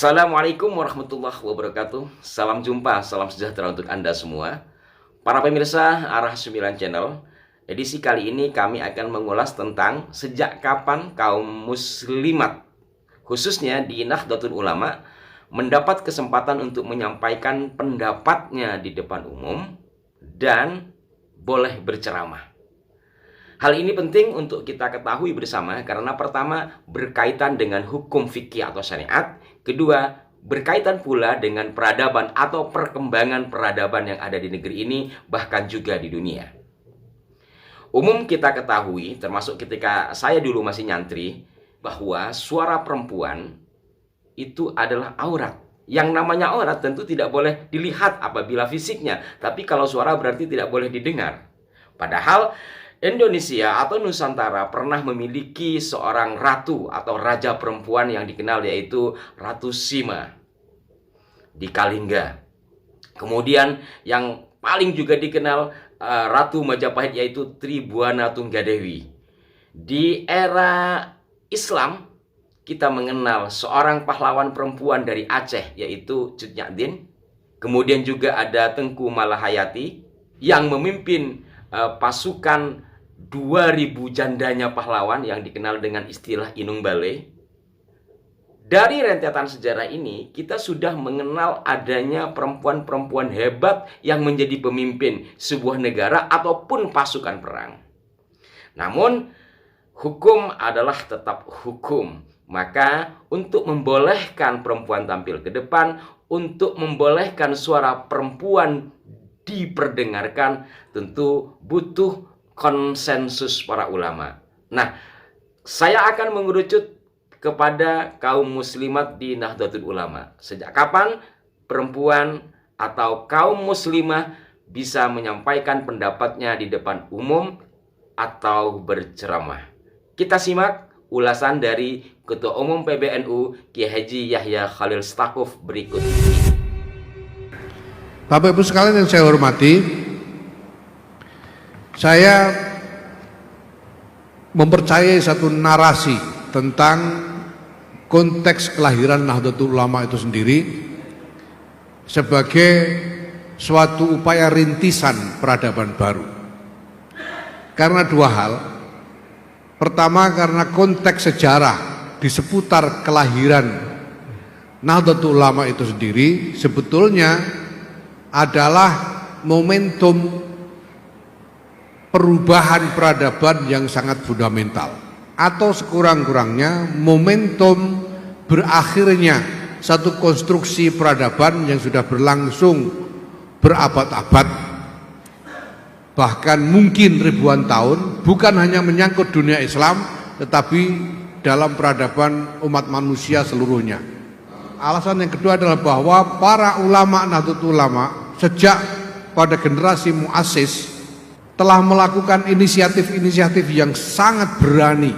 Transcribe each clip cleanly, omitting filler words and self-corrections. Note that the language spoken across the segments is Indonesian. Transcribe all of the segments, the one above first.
Assalamualaikum warahmatullahi wabarakatuh. Salam jumpa, salam sejahtera untuk Anda semua. Para pemirsa Arah 9 Channel, edisi kali ini kami akan mengulas tentang sejak kapan kaum muslimat, khususnya di Nahdlatul Ulama, mendapat kesempatan untuk menyampaikan pendapatnya di depan umum dan boleh berceramah. Hal ini penting untuk kita ketahui bersama karena pertama berkaitan dengan hukum fikih atau syariat, kedua berkaitan pula dengan peradaban atau perkembangan peradaban yang ada di negeri ini bahkan juga di dunia. Umum kita ketahui termasuk ketika saya dulu masih nyantri bahwa suara perempuan itu adalah aurat. Yang namanya aurat tentu tidak boleh dilihat apabila fisiknya, tapi kalau suara berarti tidak boleh didengar. Padahal Indonesia atau Nusantara pernah memiliki seorang ratu atau raja perempuan yang dikenal yaitu Ratu Sima di Kalingga. Kemudian yang paling juga dikenal Ratu Majapahit yaitu Tribhuwana Tunggadewi. Di era Islam kita mengenal seorang pahlawan perempuan dari Aceh yaitu Cut Nyak. Kemudian juga ada Tengku Malahayati yang memimpin pasukan 2000 jandanya pahlawan yang dikenal dengan istilah Inung Bale. Dari rentetan sejarah ini, kita sudah mengenal adanya perempuan-perempuan hebat yang menjadi pemimpin sebuah negara ataupun pasukan perang. Namun, hukum adalah tetap hukum. Maka, untuk membolehkan perempuan tampil ke depan, untuk membolehkan suara perempuan diperdengarkan, tentu butuh konsensus para ulama. Nah, saya akan mengerucut kepada kaum muslimat di Nahdlatul Ulama. Sejak kapan perempuan atau kaum muslimah bisa menyampaikan pendapatnya di depan umum atau berceramah? Kita simak ulasan dari Ketua Umum PBNU Kiai Haji Yahya Khalil Stakuf berikut ini. Bapak Ibu sekalian yang saya hormati, saya mempercayai satu narasi tentang konteks kelahiran Nahdlatul Ulama itu sendiri sebagai suatu upaya rintisan peradaban baru. Karena dua hal. Pertama, karena konteks sejarah di seputar kelahiran Nahdlatul Ulama itu sendiri sebetulnya adalah momentum perubahan peradaban yang sangat fundamental, atau sekurang-kurangnya momentum berakhirnya satu konstruksi peradaban yang sudah berlangsung berabad-abad, bahkan mungkin ribuan tahun, bukan hanya menyangkut dunia Islam tetapi dalam peradaban umat manusia seluruhnya. Alasan yang kedua adalah bahwa para ulama Nahdlatul Ulama sejak pada generasi muassis telah melakukan inisiatif-inisiatif yang sangat berani,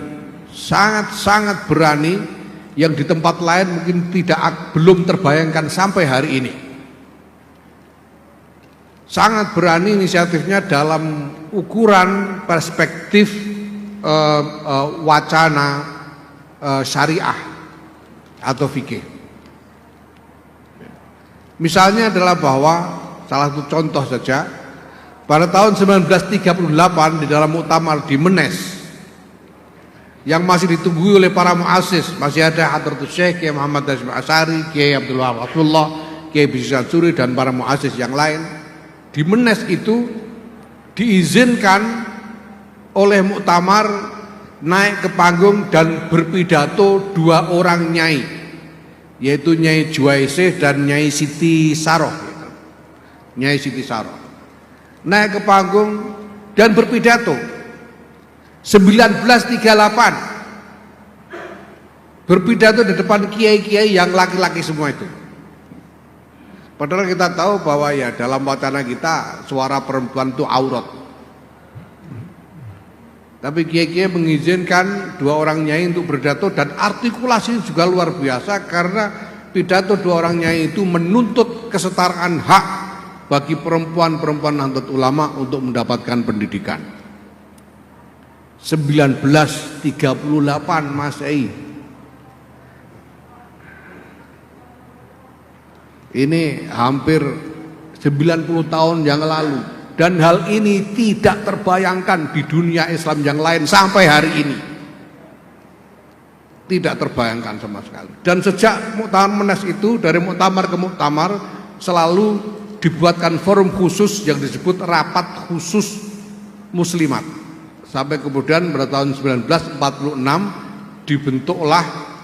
sangat berani, yang di tempat lain mungkin belum terbayangkan sampai hari ini. Sangat berani inisiatifnya dalam ukuran perspektif wacana syariah atau fikih. Misalnya adalah bahwa salah satu contoh saja, pada tahun 1938 di dalam muktamar di Menes yang masih ditunggu oleh para muassis, masih ada Hadratus Syekh Kiai Muhammad Hashim Asy'ari, Kiai Abdul Wahab Abdullah, Kiai Bisri Suri dan para muassis yang lain. Di Menes itu diizinkan oleh muktamar naik ke panggung dan berpidato dua orang nyai, yaitu Nyai Juwaisih dan Nyai Siti Saroh. Nyai Siti Saroh naik ke panggung dan berpidato 1938, berpidato di depan kiai-kiai yang laki-laki semua itu. Padahal kita tahu bahwa ya dalam wacana kita suara perempuan itu aurat, tapi kiai-kiai mengizinkan dua orang nyai untuk berpidato, dan artikulasi juga luar biasa karena pidato dua orang nyai itu menuntut kesetaraan hak bagi perempuan-perempuan Nahdlatul Ulama untuk mendapatkan pendidikan. 1938 Masehi. Ini hampir 90 tahun yang lalu, dan hal ini tidak terbayangkan di dunia Islam yang lain sampai hari ini. Tidak terbayangkan sama sekali. Dan sejak Muktamar Menes itu, dari muktamar ke muktamar selalu dibuatkan forum khusus yang disebut rapat khusus muslimat. Sampai kemudian pada tahun 1946 dibentuklah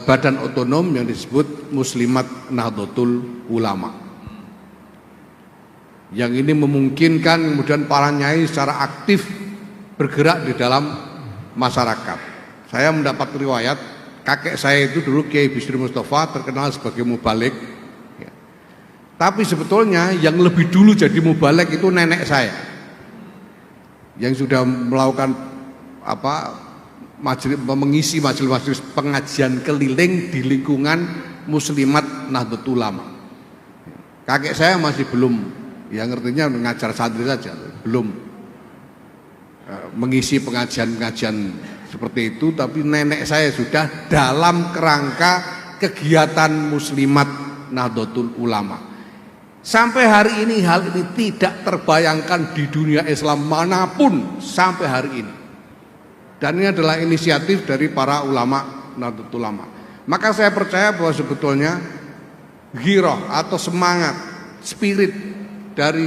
badan otonom yang disebut Muslimat Nahdlatul Ulama. Yang ini memungkinkan kemudian para nyai secara aktif bergerak di dalam masyarakat. Saya mendapat riwayat kakek saya itu dulu Kiai Bisri Mustafa, terkenal sebagai mubalik. Ya. Tapi sebetulnya yang lebih dulu jadi mubalik itu nenek saya, yang sudah melakukan mengisi majelis-majelis pengajian keliling di lingkungan Muslimat Nahdlatul Ulama. Kakek saya masih belum, yang ngertinya mengajar santri saja, belum mengisi pengajian-pengajian seperti itu, tapi nenek saya sudah dalam kerangka kegiatan Muslimat Nahdlatul Ulama. Sampai hari ini hal ini tidak terbayangkan di dunia Islam manapun sampai hari ini. Dan ini adalah inisiatif dari para ulama Nahdlatul Ulama. Maka saya percaya bahwa sebetulnya giroh atau semangat, spirit dari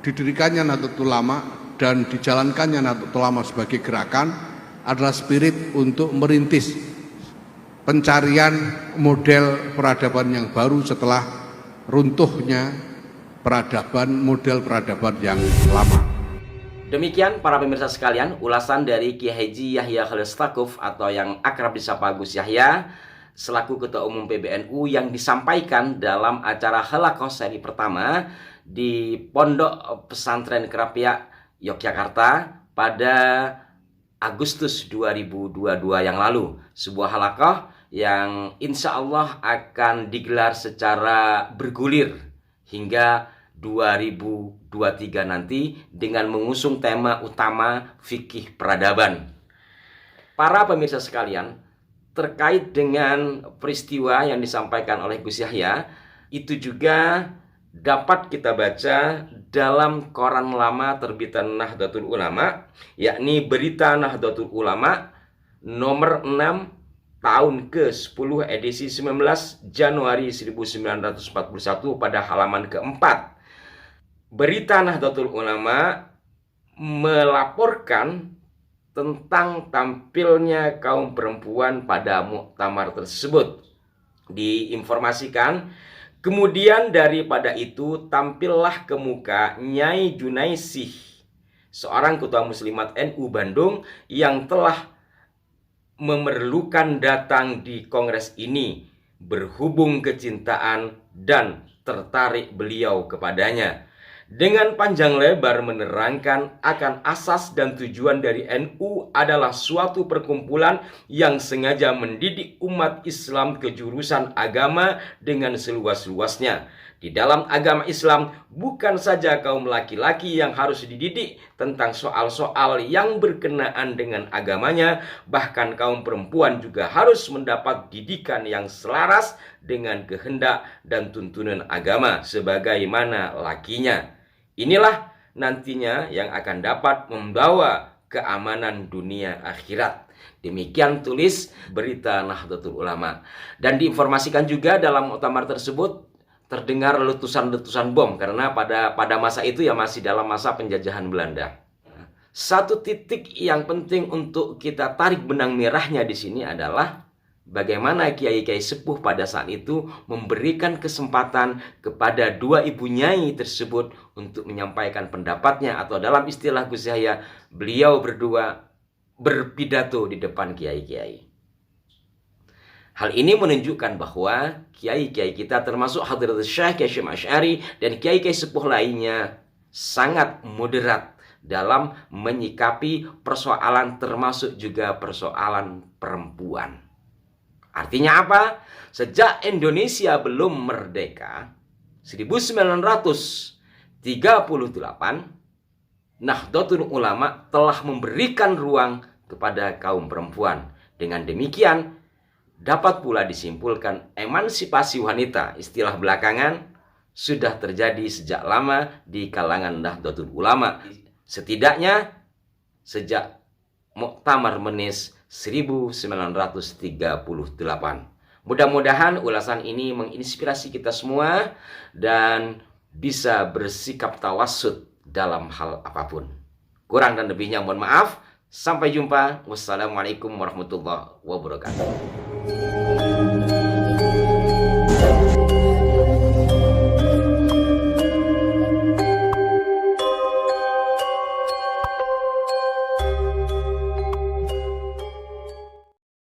didirikannya Nahdlatul Ulama dan dijalankannya Nahdlatul Ulama sebagai gerakan adalah spirit untuk merintis pencarian model peradaban yang baru setelah runtuhnya model peradaban yang lama. Demikian para pemirsa sekalian, ulasan dari Kiai Haji Yahya Khalil Stakuf atau yang akrab disapa Gus Yahya selaku Ketua Umum PBNU yang disampaikan dalam acara Halaqah seri pertama di Pondok Pesantren Krapia Yogyakarta pada Agustus 2022 yang lalu. Sebuah halaqah yang insya Allah akan digelar secara bergulir hingga 2023 nanti dengan mengusung tema utama fikih peradaban. Para pemirsa sekalian, terkait dengan peristiwa yang disampaikan oleh Gus Yahya, itu juga dapat kita baca dalam koran lama terbitan Nahdlatul Ulama, yakni Berita Nahdlatul Ulama nomor 6 tahun ke-10 edisi 19 Januari 1941 pada halaman keempat. Berita Nahdlatul Ulama melaporkan tentang tampilnya kaum perempuan pada muktamar tersebut. Diinformasikan, kemudian daripada itu tampillah ke muka Nyai Junaisih, seorang ketua Muslimat NU Bandung yang telah memerlukan datang di kongres ini berhubung kecintaan dan tertarik beliau kepadanya. Dengan panjang lebar menerangkan akan asas dan tujuan dari NU adalah suatu perkumpulan yang sengaja mendidik umat Islam ke jurusan agama dengan seluas-luasnya. Di dalam agama Islam bukan saja kaum laki-laki yang harus dididik tentang soal-soal yang berkenaan dengan agamanya, bahkan kaum perempuan juga harus mendapat didikan yang selaras dengan kehendak dan tuntunan agama sebagaimana lakinya. Inilah nantinya yang akan dapat membawa keamanan dunia akhirat. Demikian tulis Berita Nahdlatul Ulama. Dan diinformasikan juga dalam muktamar tersebut terdengar letusan-letusan bom karena pada masa itu ya masih dalam masa penjajahan Belanda. Satu titik yang penting untuk kita tarik benang merahnya di sini adalah bagaimana kiai-kiai sepuh pada saat itu memberikan kesempatan kepada dua ibu nyai tersebut untuk menyampaikan pendapatnya, atau dalam istilah Gus Yahya, beliau berdua berpidato di depan kiai-kiai. Hal ini menunjukkan bahwa kiai-kiai kita termasuk Hadratus Syekh Kiai Hasyim Asy'ari dan kiai-kiai sepuh lainnya sangat moderat dalam menyikapi persoalan termasuk juga persoalan perempuan. Artinya apa? Sejak Indonesia belum merdeka, 1938, Nahdlatul Ulama telah memberikan ruang kepada kaum perempuan. Dengan demikian, Dapat pula disimpulkan emansipasi wanita, istilah belakangan, sudah terjadi sejak lama di kalangan Nahdlatul Ulama. Setidaknya sejak Muktamar Menis 1938. Mudah-mudahan ulasan ini menginspirasi kita semua dan bisa bersikap tawassut dalam hal apapun. Kurang dan lebihnya mohon maaf. Sampai jumpa. Wassalamualaikum warahmatullahi wabarakatuh.